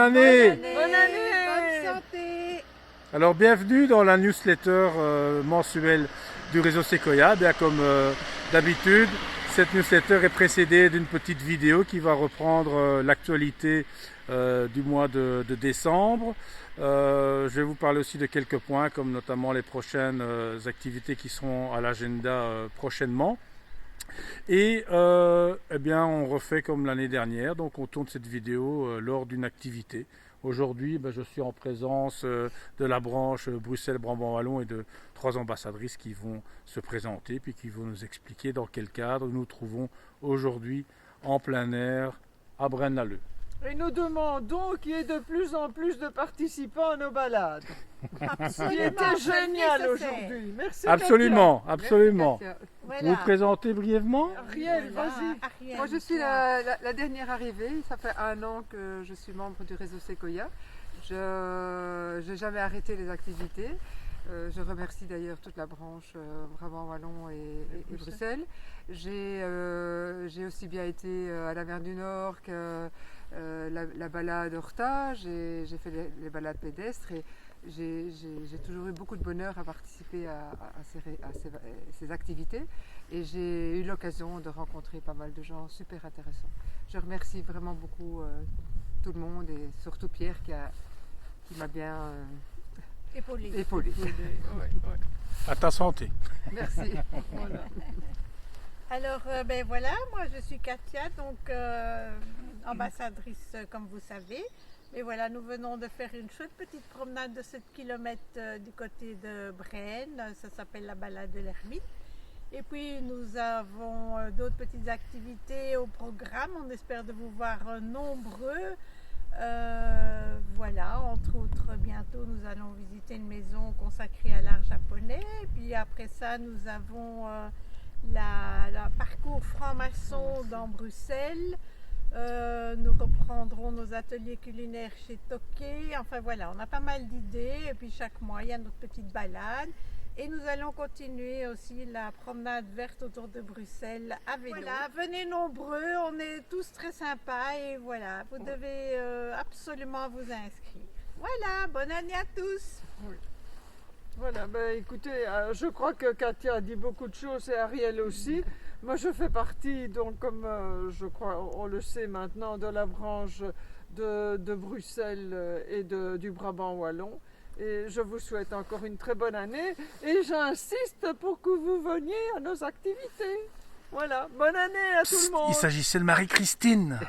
année. Bonne année. Bonne santé. Alors bienvenue dans la newsletter mensuelle du réseau Sequoia. Bien comme d'habitude, cette newsletter est précédée d'une petite vidéo qui va reprendre l'actualité du mois de décembre. Je vais vous parler aussi de quelques points comme notamment les prochaines activités qui seront à l'agenda prochainement. Et eh bien, on refait comme l'année dernière, donc on tourne cette vidéo lors d'une activité. Aujourd'hui, je suis en présence de la branche Bruxelles-Brabant-Wallon et de 3 ambassadrices qui vont se présenter puis qui vont nous expliquer dans quel cadre nous nous trouvons aujourd'hui en plein air à Braine-l'Alleud. Et nous demandons qu'il y ait de plus en plus de participants à nos balades. Absolument. C'était génial nécessaire. aujourd'hui. Merci. Absolument, absolument. Merci, Katia. Vous Voilà. vous présentez brièvement? Katia. Ariel, Voilà, vas-y. Ariel, Moi, je suis toi. la dernière arrivée. Ça fait 1 an que je suis membre du réseau Sequoia. Je n'ai jamais arrêté les activités. Je remercie d'ailleurs toute la branche Brabant-Wallon et Bruxelles. J'ai aussi bien été à la mer du Nord que la balade Horta. J'ai fait les balades pédestres et j'ai toujours eu beaucoup de bonheur à participer à ces activités. Et j'ai eu l'occasion de rencontrer pas mal de gens super intéressants. Je remercie vraiment beaucoup tout le monde et surtout Pierre qui m'a bien Épaulé. épaulé. À ta santé. Merci. Alors, voilà, moi je suis Katia, donc ambassadrice comme vous savez. Et voilà, nous venons de faire une chouette petite promenade de 7 km du côté de Braine. Ça s'appelle la balade de l'ermite. Et puis nous avons d'autres petites activités au programme. On espère de vous voir nombreux. Voilà, entre autres, bientôt nous allons visiter une maison consacrée à l'art japonais. Et puis après ça, nous avons la parcours franc-maçon dans Bruxelles. Nous reprendrons nos ateliers culinaires chez Toqué. Enfin voilà, on a pas mal d'idées. Et puis chaque mois, il y a notre petite balade. Et nous allons continuer aussi la promenade verte autour de Bruxelles à vélo. Voilà, venez nombreux, on est tous très sympas et voilà, vous devez absolument vous inscrire. Voilà, bonne année à tous. Voilà, écoutez, je crois que Katia a dit beaucoup de choses et Ariel aussi. Moi, je fais partie, donc comme je crois, on le sait maintenant, de la branche de Bruxelles et du Brabant Wallon. Et je vous souhaite encore une très bonne année et j'insiste pour que vous veniez à nos activités. Voilà, bonne année à tout le monde. Il s'agissait de Marie-Christine.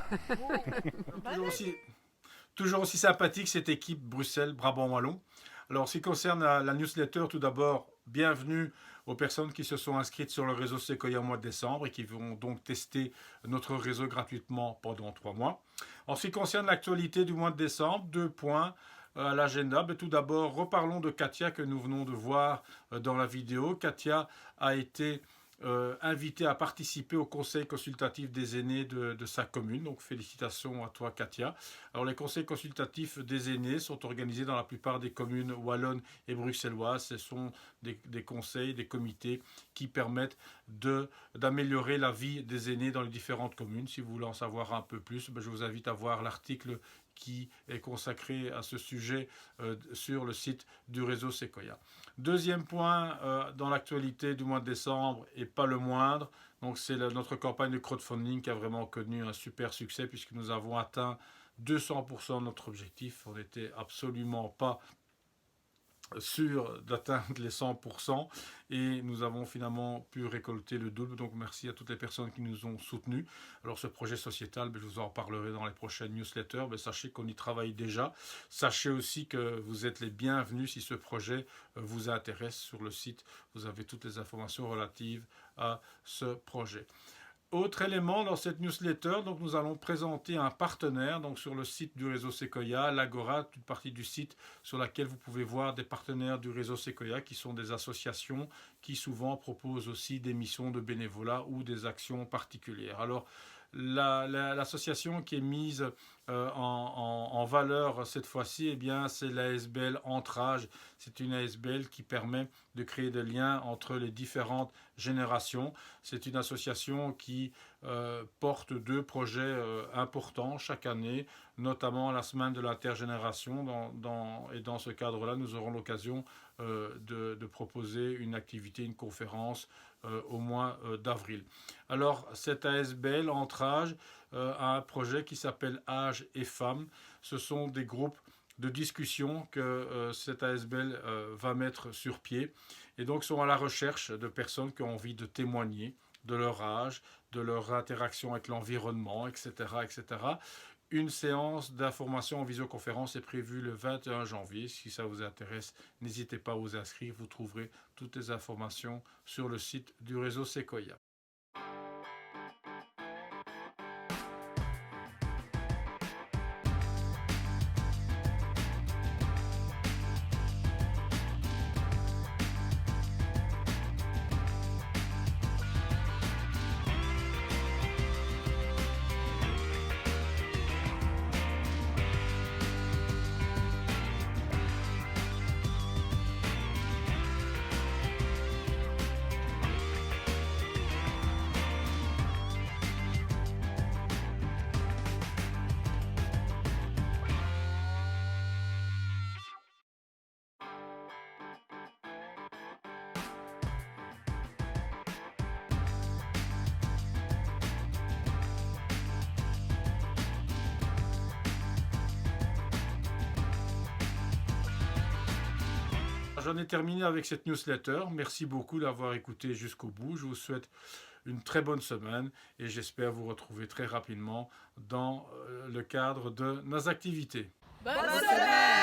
Toujours aussi sympathique cette équipe Bruxelles-Brabant-Wallon. Alors, ce qui concerne la newsletter, tout d'abord, bienvenue aux personnes qui se sont inscrites sur le réseau Sequoia au mois de décembre et qui vont donc tester notre réseau gratuitement pendant 3 mois. En ce qui concerne l'actualité du mois de décembre, 2 points à l'agenda. Tout d'abord, reparlons de Katia que nous venons de voir dans la vidéo. Katia a été invitée à participer au conseil consultatif des aînés de sa commune. Donc félicitations à toi Katia. Alors les conseils consultatifs des aînés sont organisés dans la plupart des communes wallonnes et bruxelloises. Ce sont des conseils, des comités qui permettent d'améliorer la vie des aînés dans les différentes communes. Si vous voulez en savoir un peu plus, je vous invite à voir l'article qui est consacré à ce sujet sur le site du réseau Sequoia. Deuxième point dans l'actualité du mois de décembre et pas le moindre, donc c'est notre campagne de crowdfunding qui a vraiment connu un super succès puisque nous avons atteint 200% de notre objectif. On n'était absolument pas sûr d'atteindre les 100% et nous avons finalement pu récolter le double. Donc merci à toutes les personnes qui nous ont soutenus. Alors ce projet sociétal, je vous en parlerai dans les prochaines newsletters. Sachez qu'on y travaille déjà. Sachez aussi que vous êtes les bienvenus si ce projet vous intéresse. Sur le site, vous avez toutes les informations relatives à ce projet. Autre élément dans cette newsletter, donc nous allons présenter un partenaire donc sur le site du réseau Sequoia, l'Agora, une partie du site sur laquelle vous pouvez voir des partenaires du réseau Sequoia qui sont des associations qui souvent proposent aussi des missions de bénévolat ou des actions particulières. Alors L'association qui est mise en valeur cette fois-ci, eh bien, c'est l'ASBL Entrage. C'est une ASBL qui permet de créer des liens entre les différentes générations. C'est une association qui porte 2 projets importants chaque année, notamment la semaine de l'intergénération. Et dans ce cadre-là, nous aurons l'occasion de proposer une activité, une conférence au mois d'avril. Alors, cette ASBL Entrage a un projet qui s'appelle Âge et Femmes. Ce sont des groupes de discussion que cette ASBL va mettre sur pied et donc sont à la recherche de personnes qui ont envie de témoigner de leur âge, de leur interaction avec l'environnement, etc., etc. Une séance d'information en visioconférence est prévue le 21 janvier. Si ça vous intéresse, n'hésitez pas à vous inscrire. Vous trouverez toutes les informations sur le site du réseau Sequoia. J'en ai terminé avec cette newsletter. Merci beaucoup d'avoir écouté jusqu'au bout. Je vous souhaite une très bonne semaine et j'espère vous retrouver très rapidement dans le cadre de nos activités. Bonne semaine!